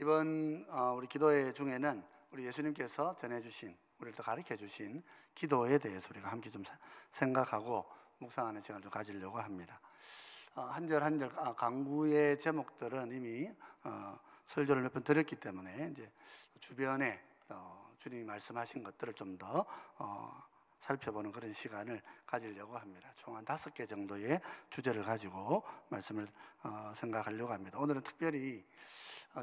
이번 우리 기도회 중에는 우리 예수님께서 전해주신, 우리를 또 가르쳐주신 기도에 대해서 우리가 함께 좀 생각하고 묵상하는 시간을 좀 가지려고 합니다. 한 절 한 절 강구의 제목들은 이미 설교를 몇 번 드렸기 때문에 이제 주변에 주님이 말씀하신 것들을 좀 더 살펴보는 그런 시간을 가지려고 합니다. 총 한 5개 정도의 주제를 가지고 말씀을 생각하려고 합니다. 오늘은 특별히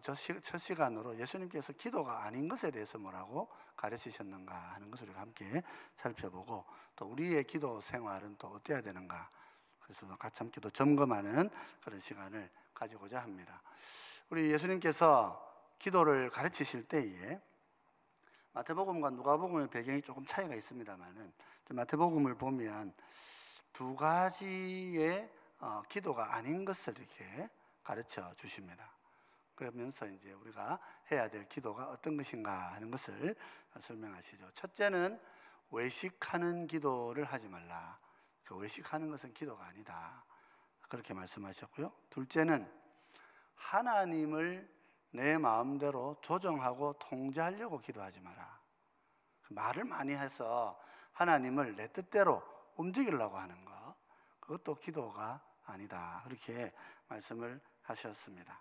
첫 시간으로 예수님께서 기도가 아닌 것에 대해서 뭐라고 가르치셨는가 하는 것을 우리가 함께 살펴보고, 또 우리의 기도 생활은 또 어때야 되는가, 그래서 같이 함께 또 점검하는 그런 시간을 가지고자 합니다. 우리 예수님께서 기도를 가르치실 때에 마태복음과 누가복음의 배경이 조금 차이가 있습니다만은, 마태복음을 보면 두 가지의 기도가 아닌 것을 이렇게 가르쳐 주십니다. 그러면서 이제 우리가 해야 될 기도가 어떤 것인가 하는 것을 설명하시죠. 첫째는 외식하는 기도를 하지 말라. 외식하는 것은 기도가 아니다, 그렇게 말씀하셨고요. 둘째는 하나님을 내 마음대로 조정하고 통제하려고 기도하지 마라. 말을 많이 해서 하나님을 내 뜻대로 움직이려고 하는 것, 그것도 기도가 아니다, 그렇게 말씀을 하셨습니다.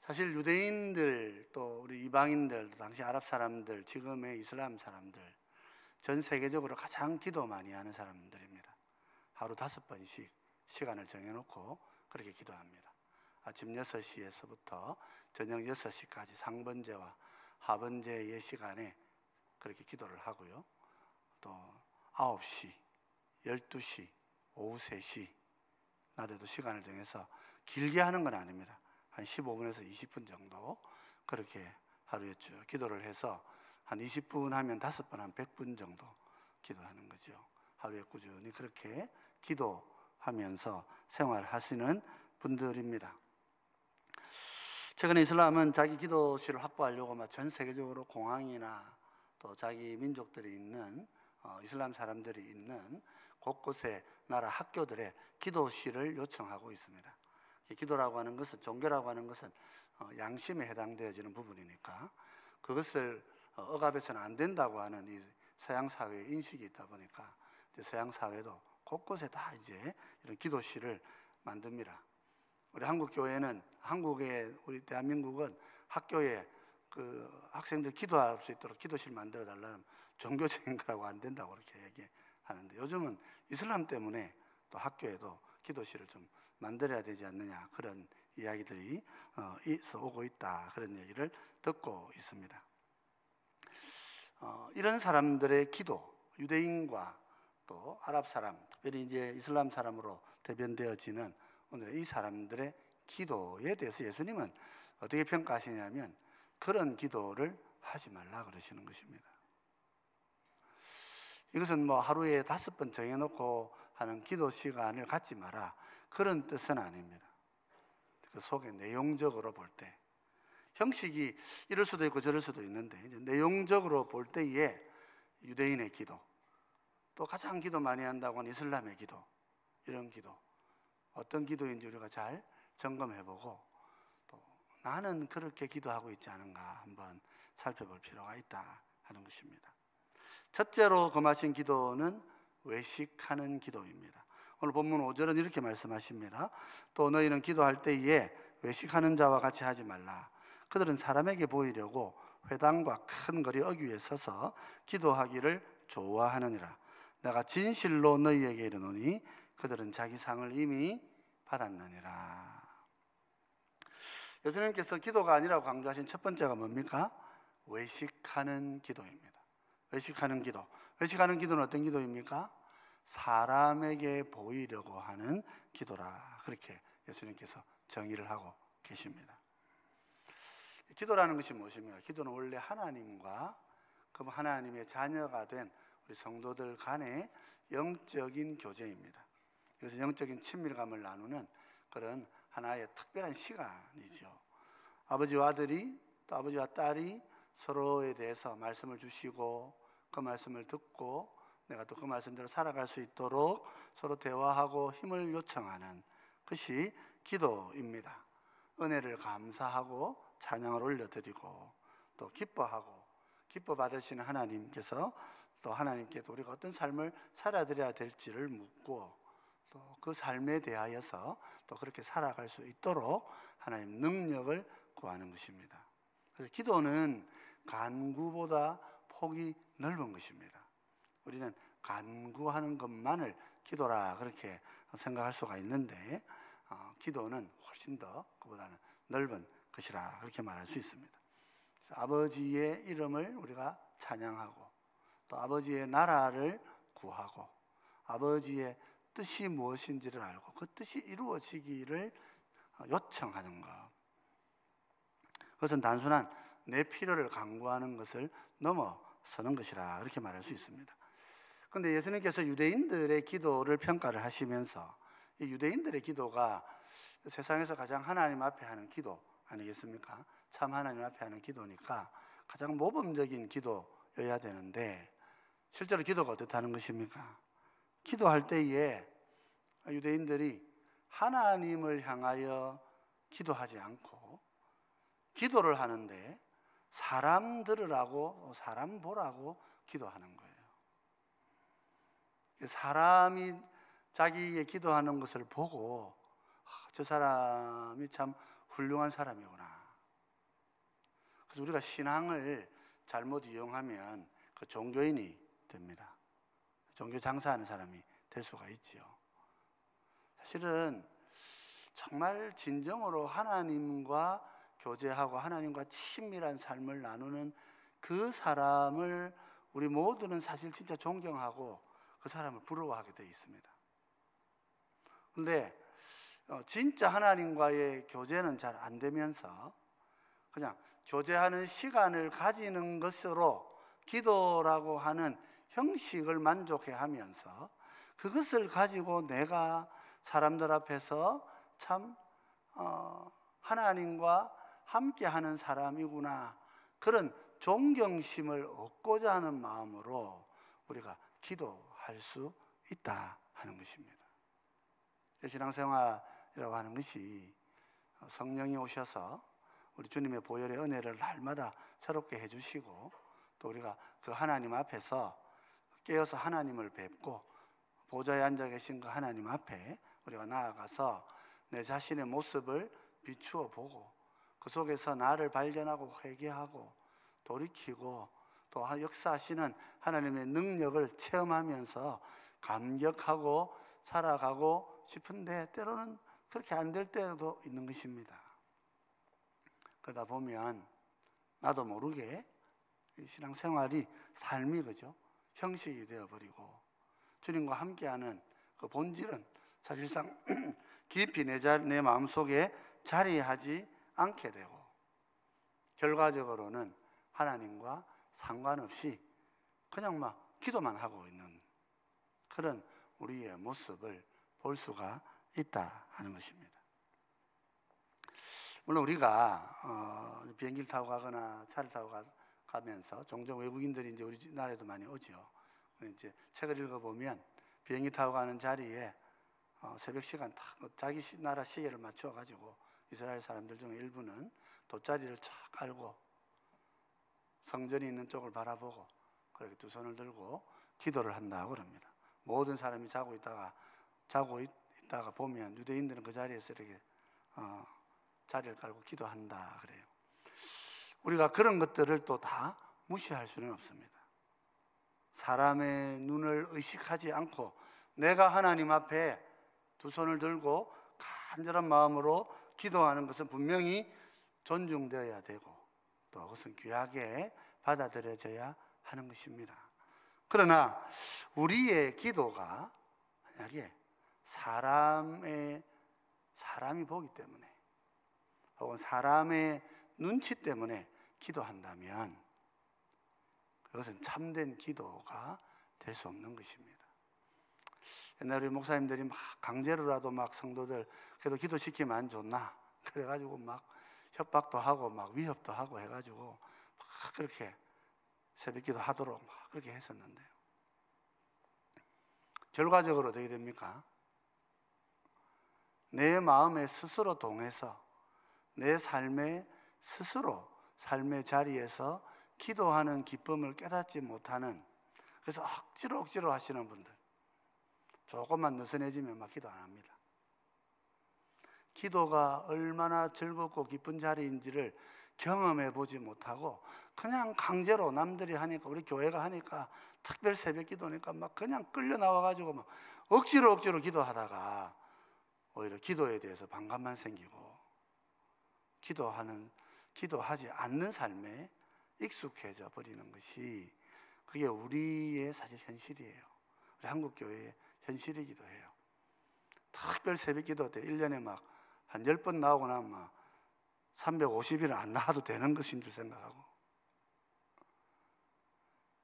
사실 유대인들, 또 우리 이방인들, 당시 아랍 사람들, 지금의 이슬람 사람들, 전 세계적으로 가장 기도 많이 하는 사람들입니다. 하루 5번씩 시간을 정해놓고 그렇게 기도합니다. 아침 6시에서부터 저녁 6시까지 상번제와 하번제의 시간에 그렇게 기도를 하고요. 또 9시, 12시, 오후 3시, 낮에도 시간을 정해서 길게 하는 건 아닙니다. 한 15분에서 20분 정도 그렇게 하루에 쭉 기도를 해서 한 20분 하면 5번 한 100분 정도 기도하는 거죠. 하루에 꾸준히 그렇게 기도하면서 생활하시는 분들입니다. 최근에 이슬람은 자기 기도실을 확보하려고 전 세계적으로 공항이나 또 자기 민족들이 있는 이슬람 사람들이 있는 곳곳에 나라 학교들의 기도실을 요청하고 있습니다. 기도라고 하는 것은, 종교라고 하는 것은 양심에 해당되어지는 부분이니까 그것을 억압해서는 안 된다고 하는 이 서양 사회의 인식이 있다 보니까 이제 서양 사회도 곳곳에 다 이제 이런 기도실을 만듭니다. 우리 한국 교회는, 우리 대한민국은 학교에 그 학생들 기도할 수 있도록 기도실 만들어 달라는 종교적인 거라고 안 된다고 그렇게 얘기하는데, 요즘은 이슬람 때문에 또 학교에도 기도실을 좀 만들어야 되지 않느냐, 그런 이야기들이 있어 오고 있다, 그런 얘기를 듣고 있습니다. 이런 사람들의 기도, 유대인과 또 아랍 사람, 특별히 이제 이슬람 사람으로 대변되어지는 오늘 이 사람들의 기도에 대해서 예수님은 어떻게 평가하시냐면, 그런 기도를 하지 말라 그러시는 것입니다. 이것은 뭐 하루에 5번 정해놓고 하는 기도 시간을 갖지 마라, 그런 뜻은 아닙니다. 그 속에 내용적으로 볼 때, 형식이 이럴 수도 있고 저럴 수도 있는데, 내용적으로 볼 때에 유대인의 기도, 또 가장 기도 많이 한다고 하는 이슬람의 기도, 이런 기도 어떤 기도인지 우리가 잘 점검해보고, 또 나는 그렇게 기도하고 있지 않은가 한번 살펴볼 필요가 있다 하는 것입니다. 첫째로 금하신 기도는 외식하는 기도입니다. 오늘 본문 5절은 이렇게 말씀하십니다. 또 너희는 기도할 때에 외식하는 자와 같이 하지 말라. 그들은 사람에게 보이려고 회당과 큰 거리 어귀에 서서 기도하기를 좋아하느니라. 내가 진실로 너희에게 이르노니 그들은 자기 상을 이미 받았느니라. 예수님께서 기도가 아니라고 강조하신 첫 번째가 뭡니까? 외식하는 기도입니다. 외식하는 기도. 외식하는 기도는 어떤 기도입니까? 사람에게 보이려고 하는 기도라, 그렇게 예수님께서 정의를 하고 계십니다. 기도라는 것이 무엇입니까? 기도는 원래 하나님과 그 하나님의 자녀가 된 우리 성도들 간의 영적인 교제입니다. 그래서 영적인 친밀감을 나누는 그런 하나의 특별한 시간이죠. 아버지와 아들이, 또 아버지와 딸이 서로에 대해서 말씀을 주시고 그 말씀을 듣고 내가 또 그 말씀대로 살아갈 수 있도록 서로 대화하고 힘을 요청하는 것이 기도입니다. 은혜를 감사하고 찬양을 올려드리고 또 기뻐하고 기뻐 받으시는 하나님께서 또 하나님께도 우리가 어떤 삶을 살아드려야 될지를 묻고 또 그 삶에 대하여서 또 그렇게 살아갈 수 있도록 하나님 능력을 구하는 것입니다. 그래서 기도는 간구보다 폭이 넓은 것입니다. 우리는 간구하는 것만을 기도라 그렇게 생각할 수가 있는데 기도는 훨씬 더 그보다는 넓은 것이라 그렇게 말할 수 있습니다. 그래서 아버지의 이름을 우리가 찬양하고 또 아버지의 나라를 구하고 아버지의 뜻이 무엇인지를 알고 그 뜻이 이루어지기를 요청하는 것. 그것은 단순한 내 필요를 간구하는 것을 넘어서는 것이라 그렇게 말할 수 있습니다. 그런데 예수님께서 유대인들의 기도를 평가를 하시면서 이 유대인들의 기도가 세상에서 가장 하나님 앞에 하는 기도 아니겠습니까? 참 하나님 앞에 하는 기도니까 가장 모범적인 기도여야 되는데 실제로 기도가 어떻다는 것입니까? 기도할 때에 유대인들이 하나님을 향하여 기도하지 않고 기도를 하는데 사람 들으라고 사람 보라고 기도하는 거예요. 사람이 자기의 기도하는 것을 보고 저 사람이 참 훌륭한 사람이구나. 그래서 우리가 신앙을 잘못 이용하면 그 종교인이 됩니다. 종교 장사하는 사람이 될 수가 있지요. 사실은 정말 진정으로 하나님과 교제하고 하나님과 친밀한 삶을 나누는 그 사람을 우리 모두는 사실 진짜 존경하고 그 사람을 부러워하게 되어 있습니다. 그런데 진짜 하나님과의 교제는 잘 안 되면서 그냥 교제하는 시간을 가지는 것으로 기도라고 하는 형식을 만족해 하면서 그것을 가지고 내가 사람들 앞에서 참 하나님과 함께하는 사람이구나 그런 존경심을 얻고자 하는 마음으로 우리가 기도할 수 있다 하는 것입니다. 신앙생활이라고 하는 것이 성령이 오셔서 우리 주님의 보혈의 은혜를 날마다 새롭게 해주시고 또 우리가 그 하나님 앞에서 깨어서 하나님을 뵙고 보좌에 앉아 계신 그 하나님 앞에 우리가 나아가서 내 자신의 모습을 비추어 보고 그 속에서 나를 발견하고 회개하고 돌이키고 또 역사하시는 하나님의 능력을 체험하면서 감격하고 살아가고 싶은데 때로는 그렇게 안 될 때도 있는 것입니다. 그러다 보면 나도 모르게 신앙생활이 삶이 그죠? 형식이 되어버리고 주님과 함께하는 그 본질은 사실상 깊이 내 마음속에 자리하지 않게 되고 결과적으로는 하나님과 상관없이 그냥 막 기도만 하고 있는 그런 우리의 모습을 볼 수가 있다 하는 것입니다. 물론 우리가 비행기를 타고 가거나 차를 타고 가면서 종종 외국인들이 이제 우리나라에도 많이 오죠. 이제 책을 읽어보면 비행기 타고 가는 자리에 새벽 시간 딱 자기 나라 시계를 맞춰 가지고 이스라엘 사람들 중에 일부는 돗자리를 착 깔고 성전이 있는 쪽을 바라보고 그렇게 두 손을 들고 기도를 한다고 그럽니다. 모든 사람이 자고 있다가 보면 유대인들은 그 자리에서 이렇게 자리를 깔고 기도한다 그래요. 우리가 그런 것들을 또 다 무시할 수는 없습니다. 사람의 눈을 의식하지 않고 내가 하나님 앞에 두 손을 들고 간절한 마음으로 기도하는 것은 분명히 존중되어야 되고 또 그것은 귀하게 받아들여져야 하는 것입니다. 그러나 우리의 기도가 만약에 사람이 보기 때문에 혹은 사람의 눈치 때문에 기도한다면 그것은 참된 기도가 될 수 없는 것입니다. 옛날에 우리 목사님들이 막 강제로라도 막 성도들 그래도 기도시키면 안 좋나 그래가지고 막 협박도 하고 막 위협도 하고 해가지고 막 그렇게 새벽기도 하도록 막 그렇게 했었는데요. 결과적으로 어떻게 됩니까? 내 마음에 스스로 동해서 내 삶에 스스로 삶의 자리에서 기도하는 기쁨을 깨닫지 못하는, 그래서 억지로 하시는 분들, 조금만 느슨해지면 막 기도 안 합니다. 기도가 얼마나 즐겁고 기쁜 자리인지를 경험해 보지 못하고 그냥 강제로 남들이 하니까, 우리 교회가 하니까 특별 새벽 기도니까 막 그냥 끌려 나와가지고 막 억지로 기도하다가 오히려 기도에 대해서 반감만 생기고 기도하지 않는 삶에 익숙해져 버리는 것이, 그게 우리의 사실 현실이에요. 우리 한국 교회의 현실이기도 해요. 특별 새벽 기도 때 1년에 막 한 10번 나오고 나면 막 350일은 안 나와도 되는 것인 줄 생각하고,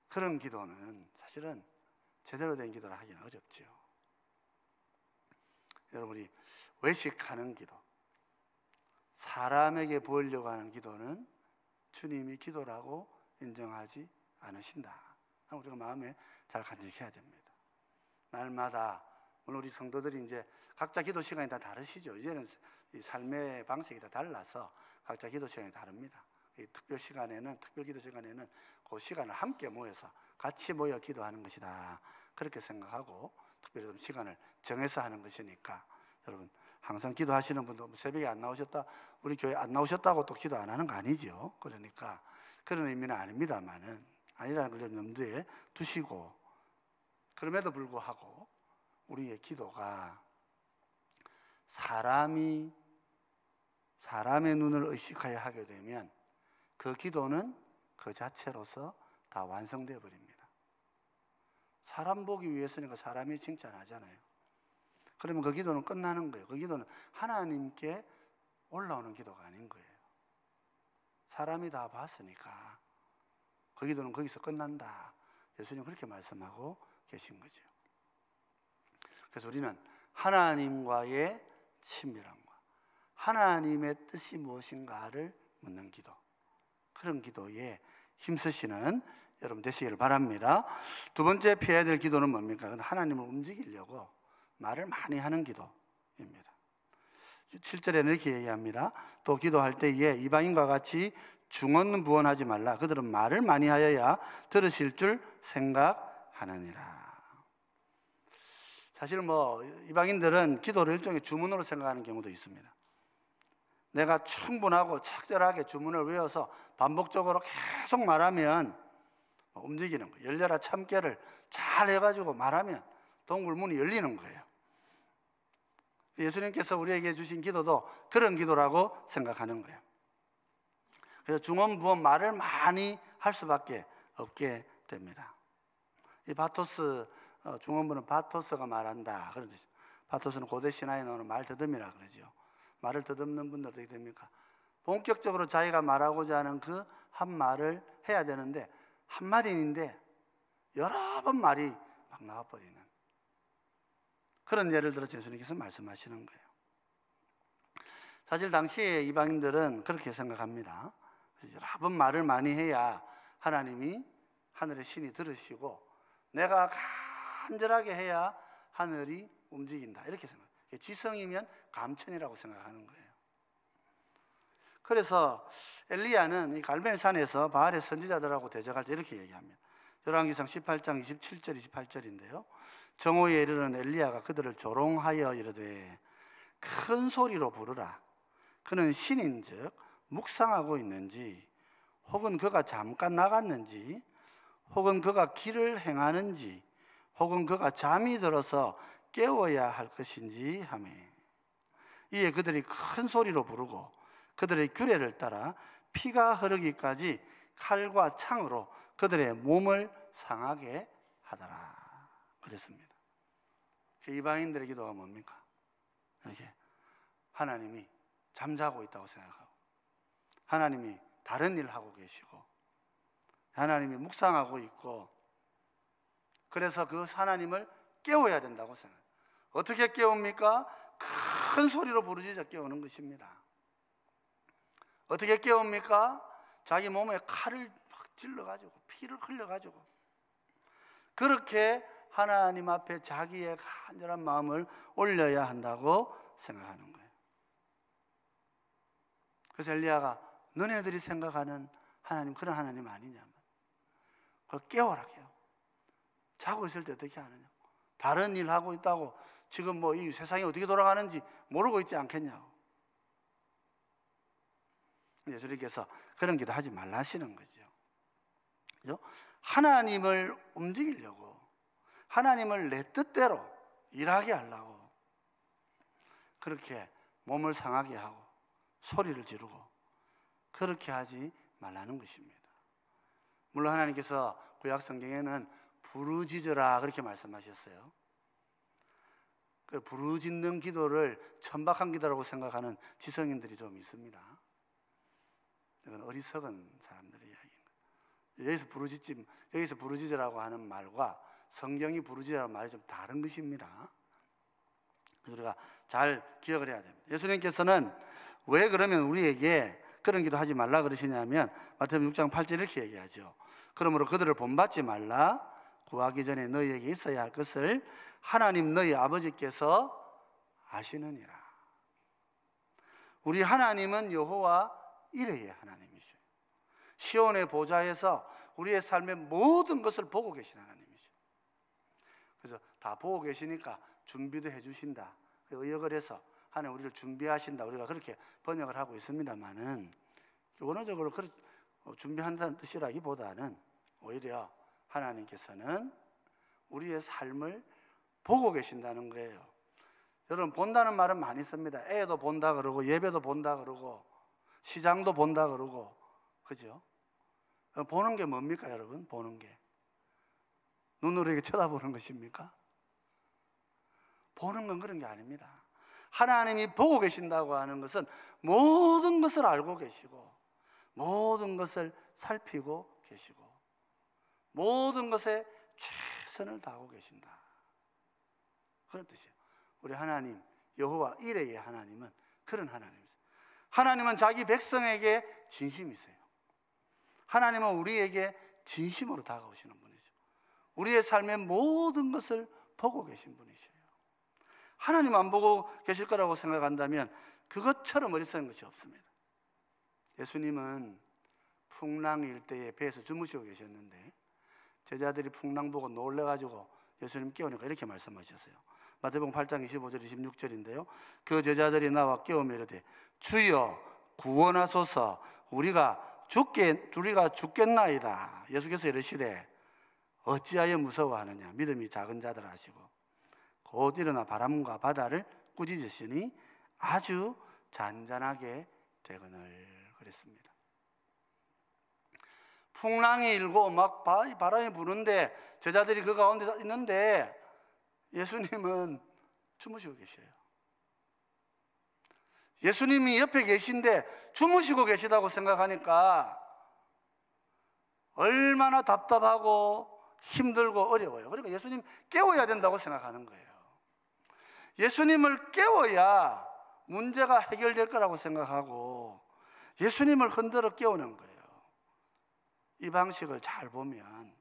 그런 기도는 사실은 제대로 된 기도를 하기는 어렵죠. 여러분이 외식하는 기도, 사람에게 보이려고 하는 기도는 주님이 기도라고 인정하지 않으신다. 우리가 마음에 잘 간직해야 됩니다. 날마다, 물론 우리 성도들이 이제 각자 기도 시간이 다 다르시죠. 이제는 이 삶의 방식이 다 달라서 각자 기도 시간이 다릅니다. 이 특별 기도 시간에는 그 시간을 함께 모여서 같이 모여 기도하는 것이다, 그렇게 생각하고 특별히 좀 시간을 정해서 하는 것이니까, 여러분 항상 기도하시는 분도 새벽에 안 나오셨다, 우리 교회 안 나오셨다고 또 기도 안 하는 거 아니죠. 그러니까 그런 의미는 아닙니다만은, 아니라는 걸 염두에 두시고, 그럼에도 불구하고 우리의 기도가 사람의 눈을 의식하여 하게 되면 그 기도는 그 자체로서 다 완성되어 버립니다. 사람 보기 위해서니까 사람이 칭찬하잖아요. 그러면 그 기도는 끝나는 거예요. 그 기도는 하나님께 올라오는 기도가 아닌 거예요. 사람이 다 봤으니까 그 기도는 거기서 끝난다. 예수님 그렇게 말씀하고 계신 거죠. 그래서 우리는 하나님과의 친밀함과 하나님의 뜻이 무엇인가를 묻는 기도, 그런 기도에 힘쓰시는 여러분 되시기를 바랍니다. 두 번째 피해야 될 기도는 뭡니까? 하나님을 움직이려고 말을 많이 하는 기도입니다. 7절에는 이렇게 얘기합니다. 또 기도할 때에 이방인과 같이 중언부언하지 말라. 그들은 말을 많이 하여야 들으실 줄 생각하느니라. 사실 이방인들은 기도를 일종의 주문으로 생각하는 경우도 있습니다. 내가 충분하고 적절하게 주문을 외워서 반복적으로 계속 말하면 움직이는 거예요. 열려라 참깨를 잘 해가지고 말하면 동굴 문이 열리는 거예요. 예수님께서 우리에게 주신 기도도 그런 기도라고 생각하는 거예요. 그래서 중언부언 말을 많이 할 수밖에 없게 됩니다. 이 바토스, 중언부는 바토스가 말한다 그런 뜻이죠. 바토스는 고대 신화에 나오는 말 더듬이라 그러죠. 말을 더듬는 분들 어떻게 됩니까? 본격적으로 자기가 말하고자 하는 그 한 말을 해야 되는데 한마디인데 여러 번 말이 막 나와버리는 그런 예를 들어서 예수님께서 말씀하시는 거예요. 사실 당시에 이방인들은 그렇게 생각합니다. 여러 번 말을 많이 해야 하나님이, 하늘의 신이 들으시고 내가 간절하게 해야 하늘이 움직인다, 이렇게 생각해요. 지성이면 감천이라고 생각하는 거예요. 그래서 엘리야는 이 갈멜산에서 바알의 선지자들하고 대적할 때 이렇게 얘기합니다. 열왕기상 18장 27절 28절인데요. 정오에 이르는 엘리야가 그들을 조롱하여 이르되 큰 소리로 부르라. 그는 신인즉 묵상하고 있는지, 혹은 그가 잠깐 나갔는지, 혹은 그가 길을 행하는지, 혹은 그가 잠이 들어서 깨워야 할 것인지 하매, 이에 그들이 큰 소리로 부르고 그들의 규례를 따라 피가 흐르기까지 칼과 창으로 그들의 몸을 상하게 하더라 그랬습니다. 이방인들의 기도가 뭡니까? 이렇게 하나님이 잠자고 있다고 생각하고, 하나님이 다른 일을 하고 계시고, 하나님이 묵상하고 있고, 그래서 그 하나님을 깨워야 된다고 생각해요. 어떻게 깨웁니까? 큰 소리로 부르짖어 깨우는 것입니다. 어떻게 깨웁니까? 자기 몸에 칼을 막 찔러가지고 피를 흘려가지고 그렇게 하나님 앞에 자기의 간절한 마음을 올려야 한다고 생각하는 거예요. 그래서 엘리야가 너네들이 생각하는 하나님 그런 하나님 아니냐면 그걸 깨워라 깨워. 자고 있을 때 어떻게 하느냐. 다른 일 하고 있다고 지금 뭐 이 세상이 어떻게 돌아가는지 모르고 있지 않겠냐고. 예수님께서 그런 기도 하지 말라 하시는 거죠. 그죠? 하나님을 움직이려고, 하나님을 내 뜻대로 일하게 하려고 그렇게 몸을 상하게 하고 소리를 지르고 그렇게 하지 말라는 것입니다. 물론 하나님께서 구약 성경에는 부르짖으라 그렇게 말씀하셨어요. 그 부르짖는 기도를 천박한 기도라고 생각하는 지성인들이 좀 있습니다. 이건 어리석은 사람들의 이야기입니다. 여기서 부르짖으라고 하는 말과 성경이 부르짖으라는 말이 좀 다른 것입니다. 우리가 잘 기억을 해야 됩니다. 예수님께서는 왜 그러면 우리에게 그런 기도 하지 말라 그러시냐면 마태복음 6장 8절 이렇게 얘기하죠. 그러므로 그들을 본받지 말라. 구하기 전에 너희에게 있어야 할 것을 하나님 너희 아버지께서 아시느니라. 우리 하나님은 여호와 이레의 하나님이시죠. 시온의 보좌에서 우리의 삶의 모든 것을 보고 계신 하나님이시죠. 그래서 다 보고 계시니까 준비도 해주신다. 의역을 해서 하나님 우리를 준비하신다. 우리가 그렇게 번역을 하고 있습니다만은 원어적으로 준비한다는 뜻이라기보다는 오히려 하나님께서는 우리의 삶을 보고 계신다는 거예요. 여러분 본다는 말은 많이 씁니다. 애도 본다 그러고 예배도 본다 그러고 시장도 본다 그러고 그죠? 보는 게 뭡니까 여러분? 보는 게 눈으로 이렇게 쳐다보는 것입니까? 보는 건 그런 게 아닙니다. 하나님이 보고 계신다고 하는 것은 모든 것을 알고 계시고 모든 것을 살피고 계시고 모든 것에 최선을 다하고 계신다. 그런 뜻이에요. 우리 하나님 여호와 이레의 하나님은 그런 하나님이세요. 하나님은 자기 백성에게 진심이세요. 하나님은 우리에게 진심으로 다가오시는 분이죠. 우리의 삶의 모든 것을 보고 계신 분이세요. 하나님 안 보고 계실 거라고 생각한다면 그것처럼 어리석은 것이 없습니다. 예수님은 풍랑 일대에 배에서 주무시고 계셨는데 제자들이 풍랑 보고 놀래가지고 예수님 깨우니까 이렇게 말씀하셨어요. 마태복음 8장 25절 26절인데요. 그 제자들이 나와 깨우며 이르되 주여 구원하소서 우리가 죽겠나이다. 예수께서 이르시되 어찌하여 무서워하느냐 믿음이 작은 자들 하시고 곧 일어나 바람과 바다를 꾸짖으시니 아주 잔잔하게 되거늘 그랬습니다. 풍랑이 일고 막 바람이 부는데 제자들이 그 가운데 있는데 예수님은 주무시고 계셔요. 예수님이 옆에 계신데 주무시고 계시다고 생각하니까 얼마나 답답하고 힘들고 어려워요. 그러니까 예수님 깨워야 된다고 생각하는 거예요. 예수님을 깨워야 문제가 해결될 거라고 생각하고 예수님을 흔들어 깨우는 거예요. 이 방식을 잘 보면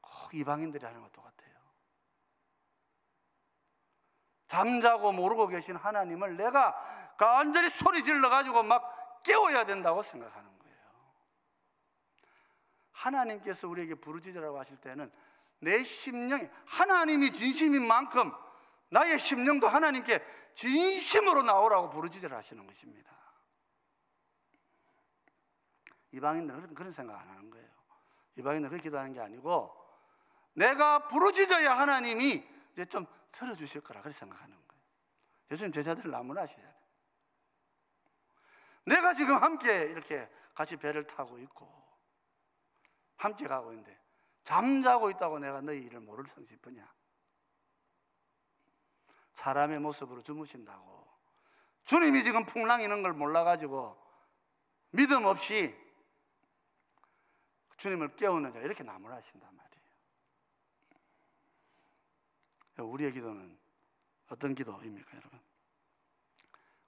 꼭 이방인들이 하는 것 똑같아요. 잠자고 모르고 계신 하나님을 내가 간절히 소리 질러가지고 막 깨워야 된다고 생각하는 거예요. 하나님께서 우리에게 부르짖으라고 하실 때는 내 심령이 하나님이 진심인 만큼 나의 심령도 하나님께 진심으로 나오라고 부르짖으라 하시는 것입니다. 이방인들은 그런 생각 안 하는 거예요. 이방인들은 그렇게 기도하는 게 아니고 내가 부르짖어야 하나님이 이제 좀 들어주실 거라 그렇게 생각하는 거예요. 예수님 제자들을 나무라시잖아요. 내가 지금 함께 이렇게 같이 배를 타고 있고 함께 가고 있는데 잠자고 있다고 내가 너희 일을 모를 싶으냐? 사람의 모습으로 주무신다고 주님이 지금 풍랑 이는 걸 몰라가지고 믿음 없이 주님을 깨우는 자 이렇게 나무라신단 말이에요. 우리의 기도는 어떤 기도입니까 여러분?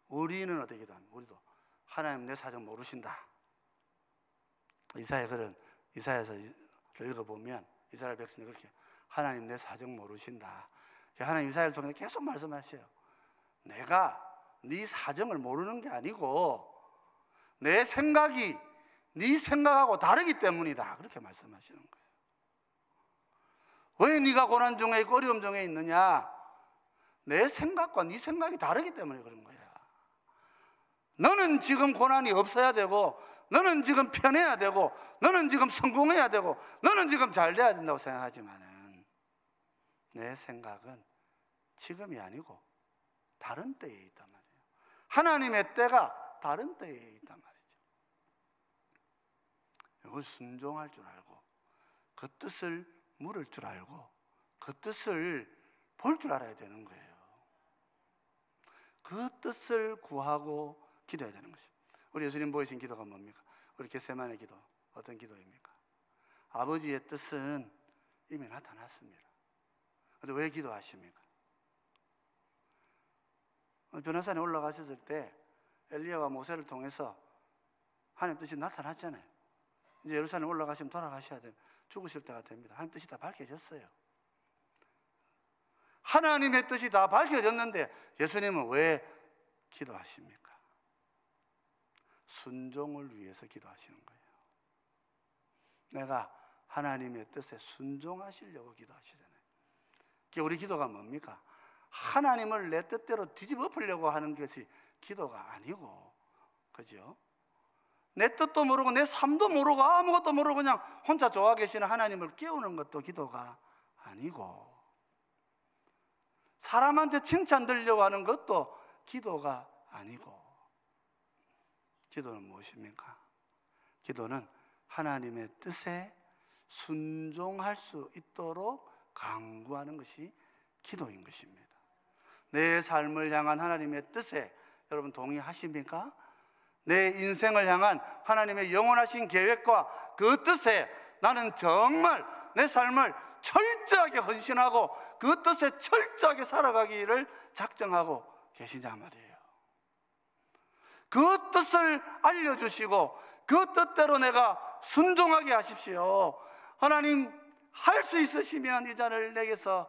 우리는 어떻게 기도합니까? 우리도 하나님 내 사정 모르신다. 이사야서 읽어보면 이스라엘 백성이 그렇게 하나님 내 사정 모르신다. 하나님 이사야를 통해 계속 말씀하셔요. 내가 네 사정을 모르는 게 아니고 내 생각이 네 생각하고 다르기 때문이다. 그렇게 말씀하시는 거예요. 왜 네가 고난 중에 있고 어려움 중에 있느냐? 내 생각과 네 생각이 다르기 때문에 그런 거야. 너는 지금 고난이 없어야 되고, 너는 지금 편해야 되고, 너는 지금 성공해야 되고, 너는 지금 잘 돼야 된다고 생각하지만은 내 생각은 지금이 아니고 다른 때에 있단 말이에요. 하나님의 때가 다른 때에 있단 말이죠. 이걸 순종할 줄 알고, 그 뜻을 물을 줄 알고, 그 뜻을 볼 줄 알아야 되는 거예요. 그 뜻을 구하고 기도해야 되는 것입니다. 우리 예수님 보이신 기도가 뭡니까? 우리 겟세마네 기도, 어떤 기도입니까? 아버지의 뜻은 이미 나타났습니다. 그런데 왜 기도하십니까? 변호사에 올라가셨을 때 엘리야와 모세를 통해서 하나님 뜻이 나타났잖아요. 이제 예루살렘 올라가시면 돌아가셔야 돼요. 죽으실 때가 됩니다. 하나님 뜻이 다 밝혀졌어요. 하나님의 뜻이 다 밝혀졌는데 예수님은 왜 기도하십니까? 순종을 위해서 기도하시는 거예요. 내가 하나님의 뜻에 순종하시려고 기도하시잖아요. 우리 기도가 뭡니까? 하나님을 내 뜻대로 뒤집어 엎으려고 하는 것이 기도가 아니고, 그죠? 내 뜻도 모르고 내 삶도 모르고 아무것도 모르고 그냥 혼자 좋아 계시는 하나님을 깨우는 것도 기도가 아니고, 사람한테 칭찬 들려고 하는 것도 기도가 아니고, 기도는 무엇입니까? 기도는 하나님의 뜻에 순종할 수 있도록 간구하는 것이 기도인 것입니다. 내 삶을 향한 하나님의 뜻에 여러분 동의하십니까? 내 인생을 향한 하나님의 영원하신 계획과 그 뜻에 나는 정말 내 삶을 철저하게 헌신하고 그 뜻에 철저하게 살아가기를 작정하고 계시냐 말이에요. 그 뜻을 알려주시고 그 뜻대로 내가 순종하게 하십시오. 하나님 할 수 있으시면 이 잔을 내게서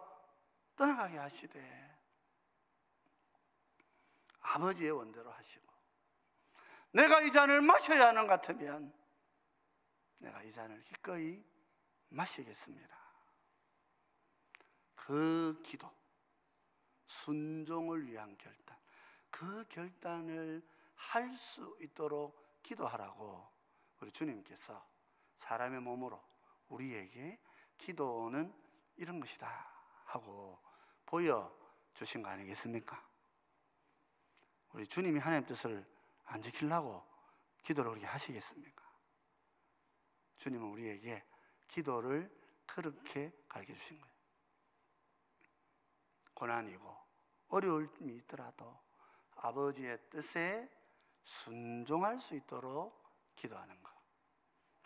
떠나가게 하시되 아버지의 원대로 하시고, 내가 이 잔을 마셔야 하는 것 같으면 내가 이 잔을 기꺼이 마시겠습니다. 그 기도, 순종을 위한 결단, 그 결단을 할 수 있도록 기도하라고 우리 주님께서 사람의 몸으로 우리에게 기도는 이런 것이다 하고 보여주신 거 아니겠습니까? 우리 주님이 하나님 뜻을 안 지키려고 기도를 그렇게 하시겠습니까? 주님은 우리에게 기도를 그렇게 가르쳐 주신 거예요. 고난이고 어려움이 있더라도 아버지의 뜻에 순종할 수 있도록 기도하는 것.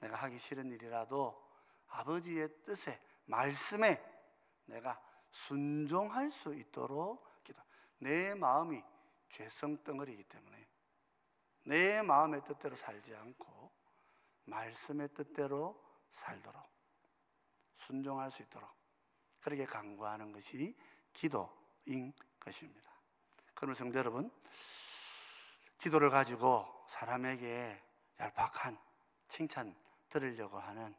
내가 하기 싫은 일이라도 아버지의 뜻에, 말씀에 내가 순종할 수 있도록 기도. 내 마음이 죄성 덩어리이기 때문에 내 마음의 뜻대로 살지 않고 말씀의 뜻대로 살도록 순종할 수 있도록 그렇게 간구하는 것이 기도인 것입니다. 그러면 성도 여러분, 기도를 가지고 사람에게 얄팍한 칭찬 들으려고 하는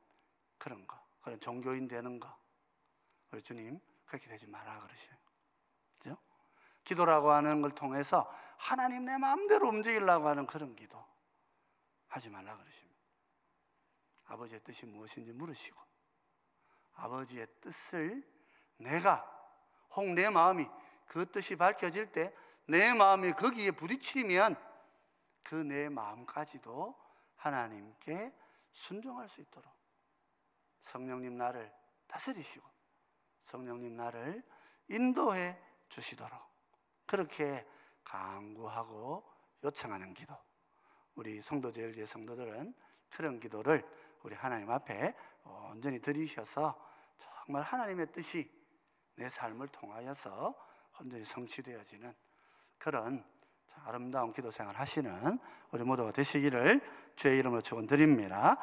그런 거, 그런 종교인 되는 거, 우리 주님 그렇게 되지 마라 그러셔요. 그죠? 기도라고 하는 걸 통해서 하나님 내 마음대로 움직이려고 하는 그런 기도 하지 말라 그러십니다. 아버지의 뜻이 무엇인지 물으시고 아버지의 뜻을 내가 혹 내 마음이 그 뜻이 밝혀질 때 내 마음이 거기에 부딪히면 그 내 마음까지도 하나님께 순종할 수 있도록 성령님 나를 다스리시고 성령님 나를 인도해 주시도록 그렇게 간구하고 요청하는 기도. 우리 성도제일교회 성도들은 그런 기도를 우리 하나님 앞에 온전히 드리셔서 정말 하나님의 뜻이 내 삶을 통하여서 온전히 성취되어지는 그런 아름다운 기도 생활 하시는 우리 모두가 되시기를 주의 이름으로 축원드립니다.